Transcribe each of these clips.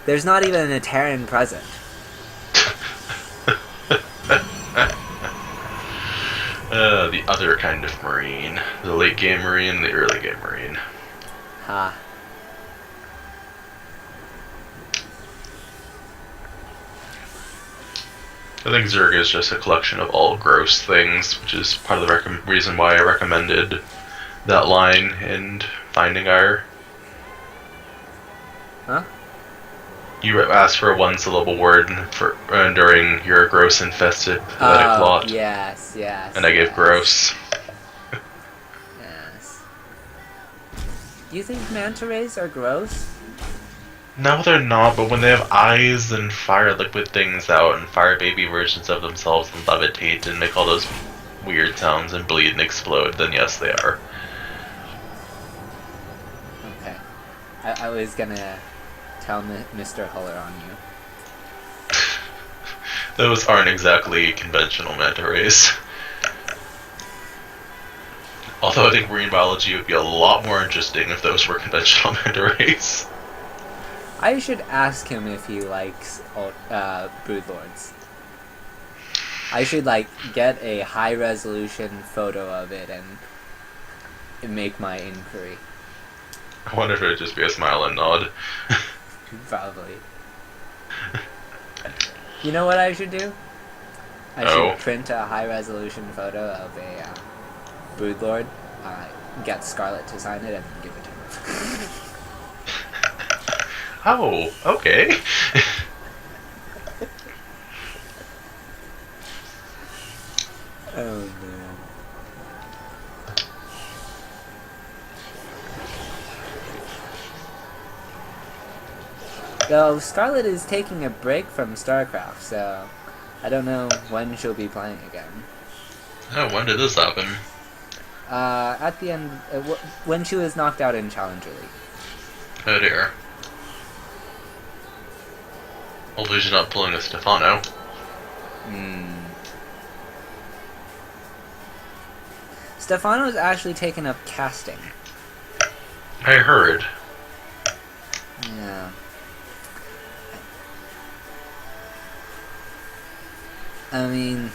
There's not even a Terran present. The other kind of Marine. The late game Marine, the early game Marine. Ha. I think Zerg is just a collection of all gross things, which is part of the reason why I recommended that line in Finding Aiur. Huh? You asked for a one-syllable word during your gross-infested pathetic plot. Yes. And I gave gross. Yes. Do you think manta rays are gross? No, they're not, but when they have eyes and fire liquid things out and fire baby versions of themselves and levitate and make all those weird sounds and bleed and explode, then yes, they are. Okay. I was gonna tell Mr. Huller on you. Those aren't exactly conventional manta rays. Although I think marine biology would be a lot more interesting if those were conventional manta rays. I should ask him if he likes broodlords. I should get a high resolution photo of it and make my inquiry. I wonder if it would just be a smile and nod. Probably. You know what I should do? I should print a high resolution photo of a broodlord, get Scarlet to sign it, and then give it to him. Oh, okay. Oh man. Though Scarlet is taking a break from StarCraft, so I don't know when she'll be playing again. Oh, when did this happen? At the end, when she was knocked out in Challenger League. Oh dear. Hopefully she's not pulling a Stefano. Stefano's actually taken up casting. I heard. Yeah. I mean,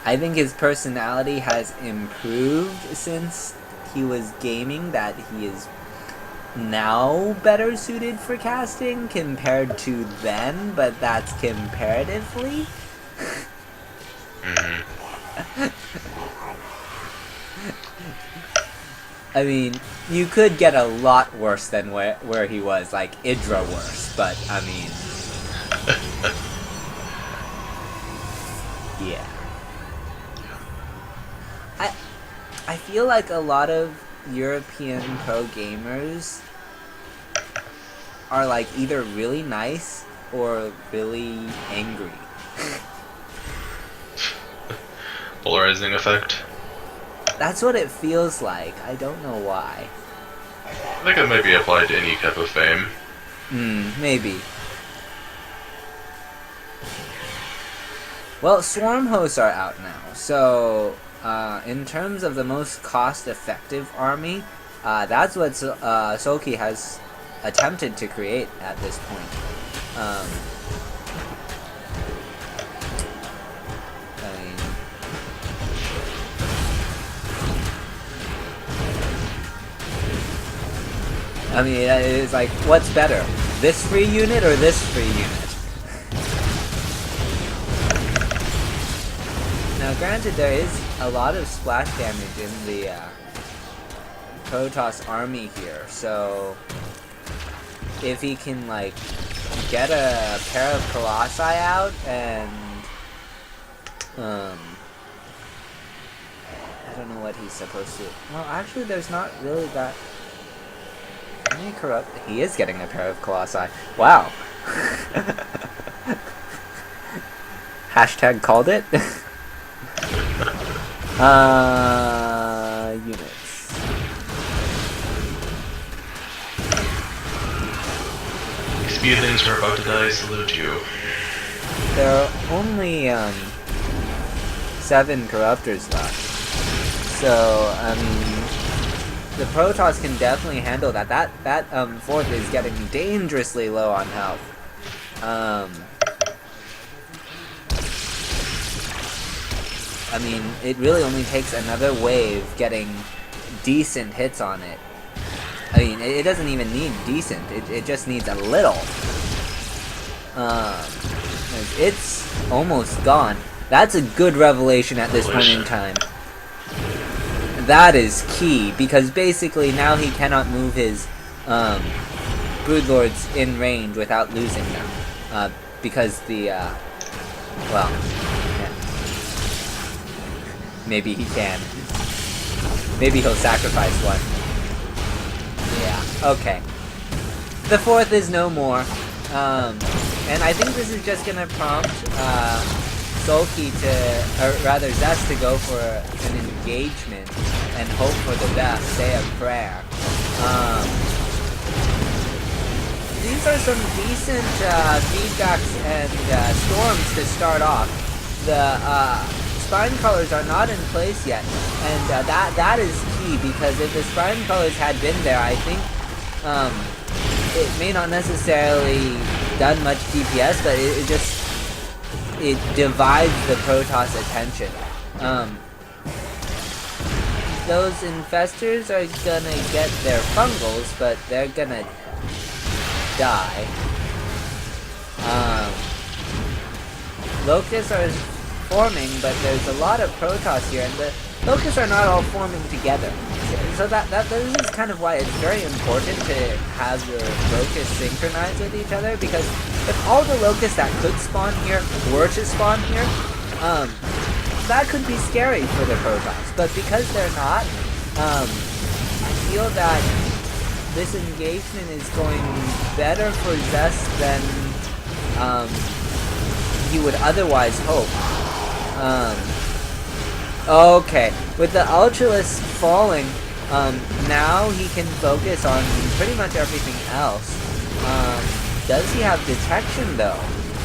I think his personality has improved since he was gaming, that he is now better suited for casting compared to then, but that's comparatively. I mean, you could get a lot worse than where he was, like Idra worse, but I mean, yeah. I feel like a lot of European pro gamers are either really nice or really angry. Polarizing effect. That's what it feels like. I don't know why. I think it might be applied to any type of fame. Maybe. Well, Swarm hosts are out now, so in terms of the most cost-effective army, that's what Soki has attempted to create at this point. I mean, it's like, what's better? This free unit or this free unit? Now, granted, there is a lot of splash damage in the Protoss army here, so if he can, get a pair of Colossi out and, I don't know what he's supposed to... Well, actually, there's not really that... He is getting a pair of Colossi. Wow. Hashtag called it. Units. Speedlings are about to die, salute you. There are only 7 corruptors left. So, I mean, the Protoss can definitely handle that. That fourth is getting dangerously low on health. I mean, it really only takes another wave getting decent hits on it. I mean, it doesn't even need decent. It just needs a little. It's almost gone. That's a good revelation at this point in time. That is key, because basically now he cannot move his Broodlords in range without losing them. Because the, well, yeah. Maybe he can. Maybe he'll sacrifice one. Yeah, okay. The fourth is no more. And I think this is just gonna prompt Sulky to, or rather Zest to go for an engagement and hope for the best, say a prayer. These are some decent feedbacks and storms to start off. The spine colors are not in place yet, and that is key, because if the spine colors had been there, I think it may not necessarily done much DPS, but it divides the Protoss attention. Those infestors are gonna get their fungals, but they're gonna die. Locusts are forming, but there's a lot of Protoss here, and the Locusts are not all forming together. So this is kind of why it's very important to have your Locusts synchronize with each other, because if all the Locusts that could spawn here were to spawn here, that could be scary for the Protoss. But because they're not, I feel that this engagement is going better for Zest than he would otherwise hope. Okay, with the Ultralisk falling, now he can focus on pretty much everything else. Does he have detection though?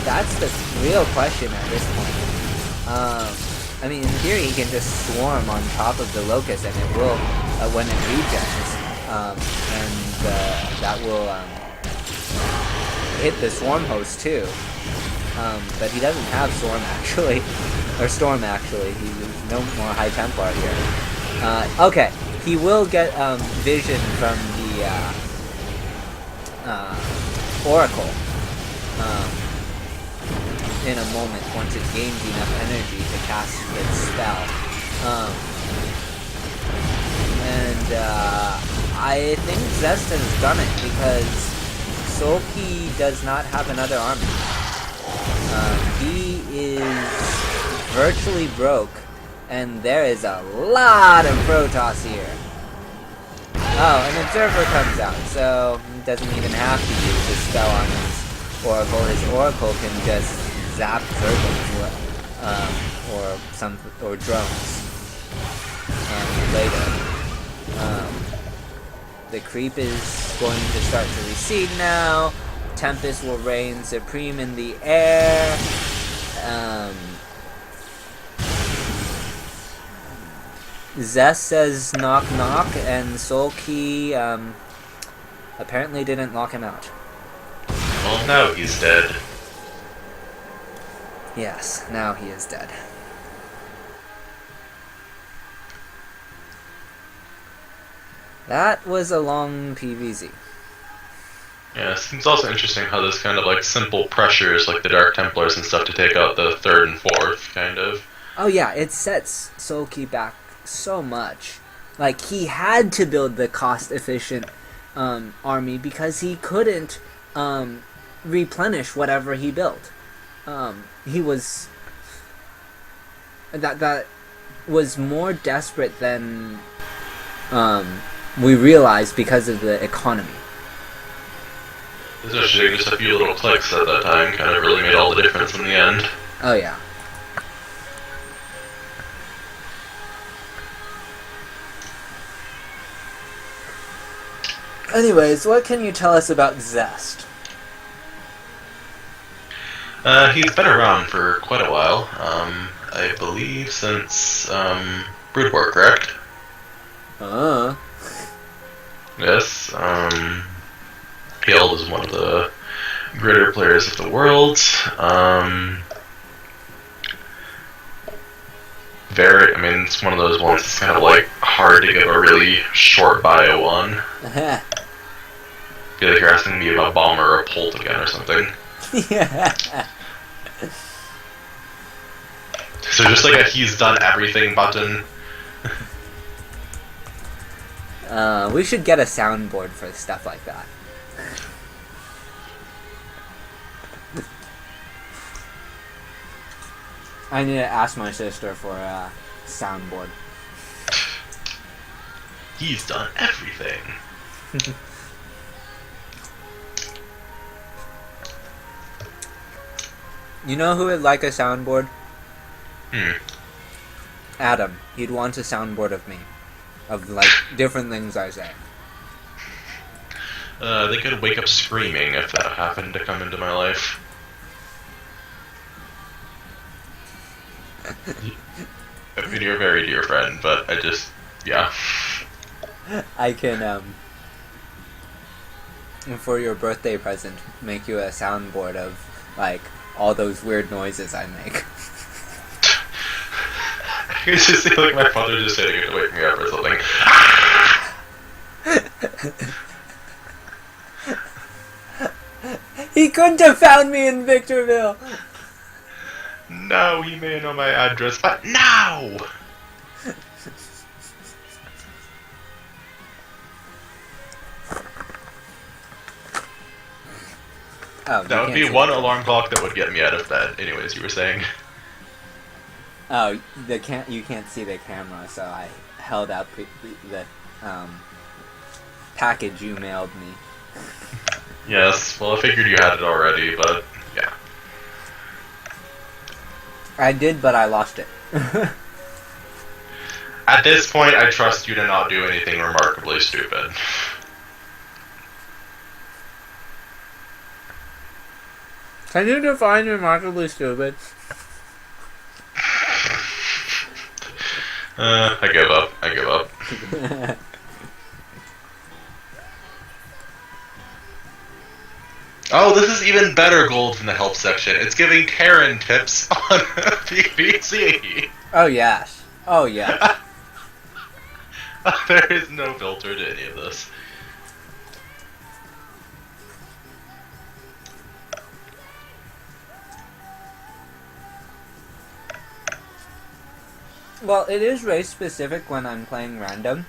That's the real question at this point. I mean, in theory, he can just swarm on top of the Locust, and it will, when it regens, that will hit the Swarm host too. But he doesn't have Storm actually, or Storm actually. He's no more High Templar here. Okay, he will get vision from the Oracle in a moment once it gains enough energy to cast its spell. I think Zest has done it because Sulky does not have another army. He is virtually broke, and there is a lot of Protoss here. Oh, an Observer comes out, so he doesn't even have to use his spell on his Oracle. His Oracle can just zap Zergles, or drones later. The creep is going to start to recede now. Tempest will reign supreme in the air. Zest says knock knock, and Sulky apparently didn't lock him out. Well, now he's dead. Yes, now he is dead. That was a long PVZ. Yeah, it seems also interesting how this kind of like simple pressures like the Dark Templars and stuff to take out the third and fourth, kind of. Oh yeah, it sets Sulky back so much. Like, he had to build the cost-efficient army because he couldn't replenish whatever he built. He was... That was more desperate than we realized because of the economy. Especially just a few little clicks at that time kind of really made all the difference in the end. Oh yeah. Anyways, what can you tell us about Zest? He's been around for quite a while. I believe since Brood War, correct? Yes, hailed as one of the greater players of the world. I mean, it's one of those ones that's kind of like hard to give a really short bio on. I feel like you're asking me about Bomber or Polt again or something. Yeah. So just like a he's done everything button. We should get a soundboard for stuff like that. I need to ask my sister for a soundboard. He's done everything. You know who would like a soundboard? Hmm. Adam. He'd want a soundboard of me. Of, like, different things I say. They could wake up screaming if that happened to come into my life. I mean, you're a very dear friend, but I just, yeah. I can, for your birthday present, make you a soundboard of, like, all those weird noises I make. I can just see, like, my father just sitting here to wake me up or something. He couldn't have found me in Victorville! No, he may know my address, but no! Oh, that would be one alarm clock that would get me out of bed. Anyways, you were saying? Oh, you can't see the camera, so I held out the package you mailed me. Yes, well I figured you had it already, but yeah. I did, but I lost it. At this point, I trust you to not do anything remarkably stupid. Can you define remarkably stupid? I give up. I give up. Oh, this is even better gold from the help section. It's giving Karen tips on PVC. Oh, yes. Oh, yeah. There is no filter to any of this. Well, it is race specific when I'm playing random,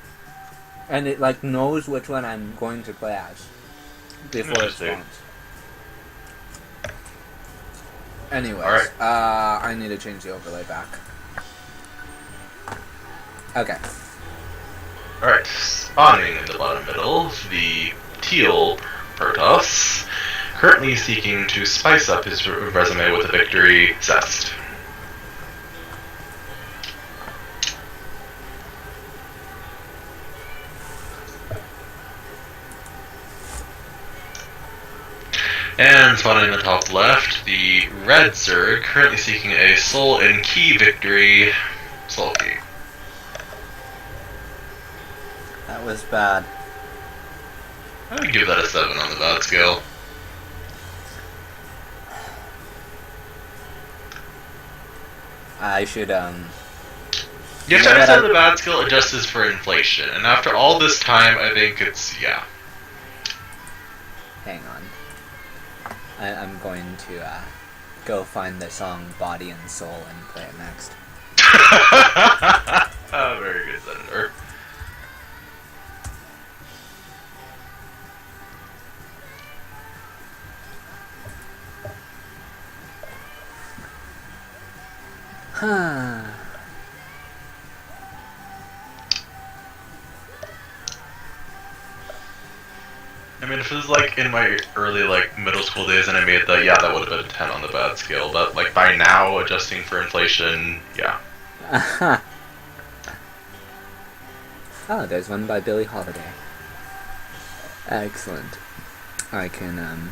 and it like knows which one I'm going to play as before it spawns. Anyways, right. I need to change the overlay back. Okay. Alright, spawning in the bottom middle, the teal Protoss, currently seeking to spice up his resume with a victory zest. And spawning in the top left, the red Zerg, currently seeking a soul and key victory, soul key. That was bad. I would give that a 7 on the bad scale. I should, You have to understand the bad scale adjusts for inflation, and after all this time, I think it's, yeah. Hang on. I'm going to, go find the song Body and Soul and play it next. Oh, very good, Senator. Huh. I mean, if it was like in my early like middle school days and I made that, yeah, that would have been a 10 on the bad scale. But like by now, adjusting for inflation, yeah. Oh, there's one by Billie Holiday. Excellent. I can,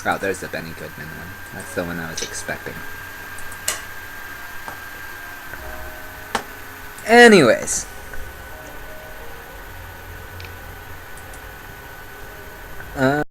Oh, there's the Benny Goodman one. That's the one I was expecting. Anyways. Uh,